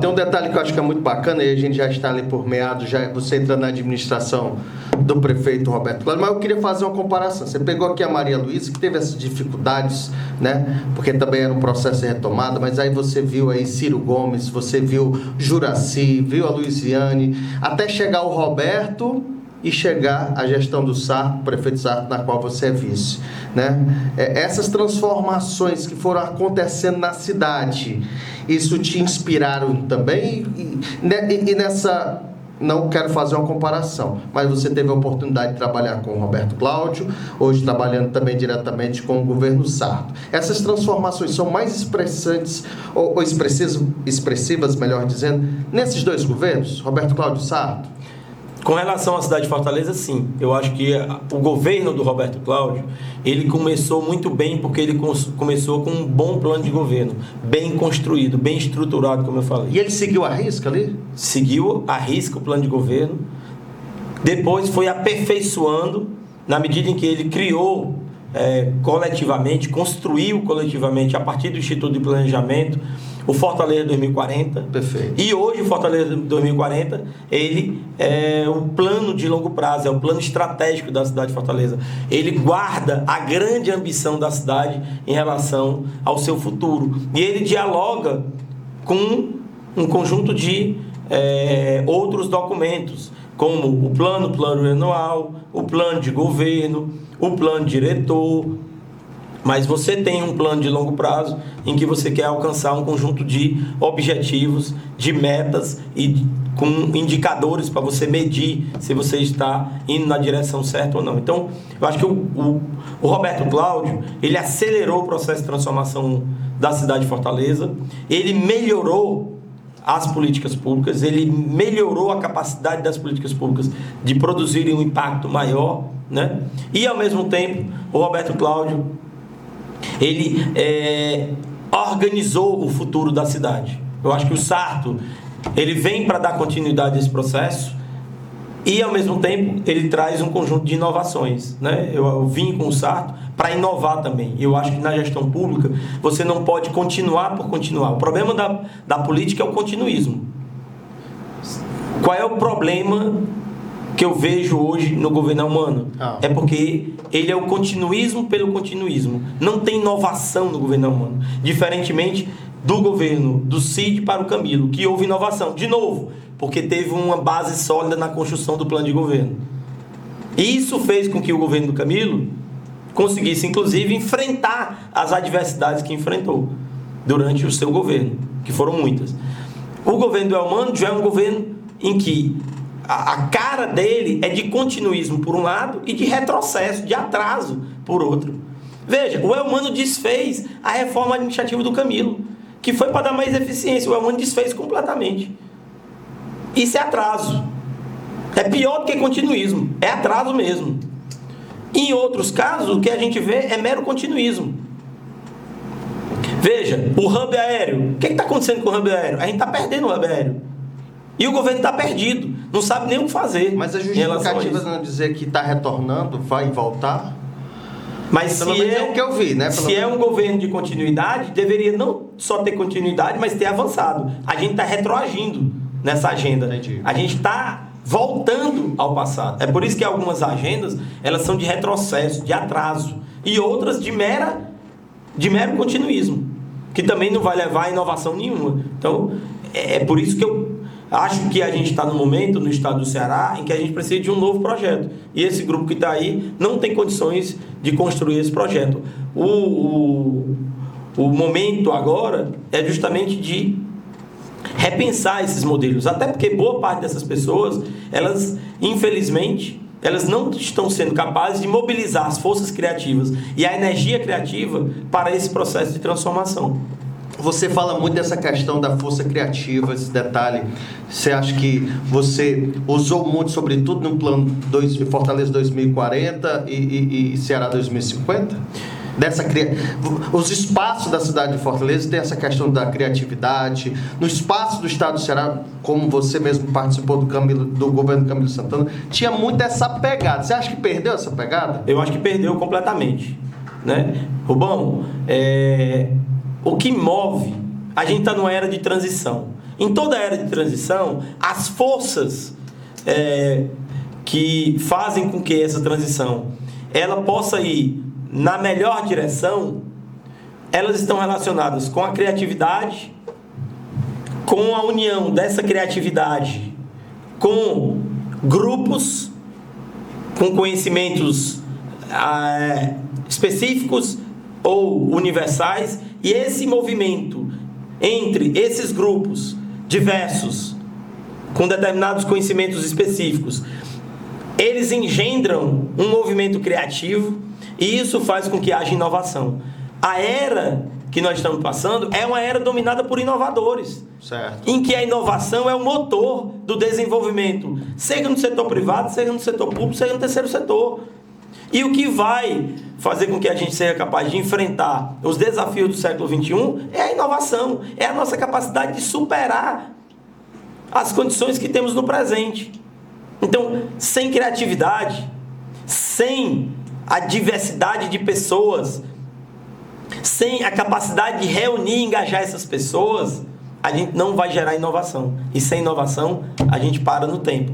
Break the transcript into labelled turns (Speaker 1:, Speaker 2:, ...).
Speaker 1: Tem um detalhe que eu acho que é muito bacana, e a gente já está ali por meados, já você entra na administração do prefeito Roberto Cláudio, mas eu queria fazer uma comparação. Você pegou aqui a Maria Luísa, que teve essas dificuldades, né? Porque também era um processo de retomada, mas aí você viu aí Ciro Gomes, você viu Juracy, viu a Luiziane, até chegar o Roberto e chegar a gestão do Sarto, o prefeito Sarto, na qual você é vice, né? Essas transformações que foram acontecendo na cidade, isso te inspiraram também? E nessa, não quero fazer uma comparação, mas você teve a oportunidade de trabalhar com o Roberto Cláudio, hoje trabalhando também diretamente com o governo Sarto. Essas transformações são mais expressantes, ou expressivas, melhor dizendo, nesses dois governos, Roberto Cláudio e Sarto?
Speaker 2: Com relação à cidade de Fortaleza, sim. Eu acho que o governo do Roberto Cláudio, ele começou muito bem, porque ele começou com um bom plano de governo, bem construído, bem estruturado, como eu falei.
Speaker 1: E ele seguiu a risca ali?
Speaker 2: Seguiu a risca o plano de governo. Depois foi aperfeiçoando, na medida em que ele criou coletivamente, construiu coletivamente, a partir do Instituto de Planejamento, o Fortaleza 2040.
Speaker 1: Perfeito.
Speaker 2: E hoje o Fortaleza 2040, ele é o plano de longo prazo, é o plano estratégico da cidade de Fortaleza. Ele guarda a grande ambição da cidade em relação ao seu futuro. E ele dialoga com um conjunto de outros documentos, como o plano plurianual, o plano de governo, o plano diretor. Mas você tem um plano de longo prazo em que você quer alcançar um conjunto de objetivos, de metas e com indicadores para você medir se você está indo na direção certa ou não. Então, eu acho que o Roberto Cláudio, ele acelerou o processo de transformação da cidade de Fortaleza, ele melhorou as políticas públicas, ele melhorou a capacidade das políticas públicas de produzirem um impacto maior, né? E, ao mesmo tempo, o Roberto Cláudio, ele organizou o futuro da cidade. Eu acho que o Sarto, ele vem para dar continuidade a esse processo e, ao mesmo tempo, ele traz um conjunto de inovações, né? Eu vim com o Sarto para inovar também. Eu acho que na gestão pública você não pode continuar por continuar. O problema da política é o continuismo. Qual é o problema que eu vejo hoje no governo humano? É porque ele é o continuismo pelo continuismo. Não tem inovação no governo humano. Diferentemente do governo do Cid para o Camilo, que houve inovação. De novo, porque teve uma base sólida na construção do plano de governo. E isso fez com que o governo do Camilo conseguisse, inclusive, enfrentar as adversidades que enfrentou durante o seu governo, que foram muitas. O governo do Elmano já é um governo em que a cara dele é de continuismo por um lado e de retrocesso, de atraso por outro. Veja, o Elmano desfez a reforma administrativa do Camilo, que foi para dar mais eficiência. O Elmano desfez completamente. Isso é atraso. É pior do que continuismo. É atraso mesmo. Em outros casos, o que a gente vê é mero continuismo. Veja, o hub aéreo. O que está acontecendo com o hub aéreo? A gente está perdendo o hub aéreo. E o governo está perdido, não sabe nem o que fazer.
Speaker 1: Mas a justificativa não dizer que está retornando, vai voltar?
Speaker 2: Mas
Speaker 1: pelo menos é o que eu vi, né?
Speaker 2: Se é um governo de continuidade, deveria não só ter continuidade, mas ter avançado. A gente está retroagindo nessa agenda.
Speaker 1: Entendi.
Speaker 2: A gente está voltando ao passado. É por isso que algumas agendas, elas são de retrocesso, de atraso. E outras de mero continuismo, que também não vai levar a inovação nenhuma. Então, é por isso que eu acho que a gente está no momento, no estado do Ceará, em que a gente precisa de um novo projeto. E esse grupo que está aí não tem condições de construir esse projeto. O momento agora é justamente de repensar esses modelos. Até porque boa parte dessas pessoas, elas, infelizmente, elas não estão sendo capazes de mobilizar as forças criativas e a energia criativa para esse processo de transformação.
Speaker 1: Você fala muito dessa questão da força criativa, esse detalhe. Você acha que você usou muito, sobretudo no plano Fortaleza 2040 e Ceará 2050? Os espaços da cidade de Fortaleza tem essa questão da criatividade. No espaço do estado do Ceará, como você mesmo participou do governo do Camilo Santana, tinha muito essa pegada. Você acha que perdeu essa pegada?
Speaker 2: Eu acho que perdeu completamente, né? Rubão, o que move... A gente está numa era de transição. Em toda a era de transição, as forças que fazem com que essa transição ela possa ir na melhor direção, elas estão relacionadas com a criatividade, com a união dessa criatividade com grupos, com conhecimentos específicos ou universais, e esse movimento entre esses grupos diversos, com determinados conhecimentos específicos, eles engendram um movimento criativo, e isso faz com que haja inovação. A era que nós estamos passando é uma era dominada por inovadores,
Speaker 1: certo,
Speaker 2: em que a inovação é o motor do desenvolvimento, seja no setor privado, seja no setor público, seja no terceiro setor. E o que vai fazer com que a gente seja capaz de enfrentar os desafios do século XXI é a inovação, é a nossa capacidade de superar as condições que temos no presente. Então, sem criatividade, sem a diversidade de pessoas, sem a capacidade de reunir e engajar essas pessoas, a gente não vai gerar inovação. E sem inovação, a gente para no tempo.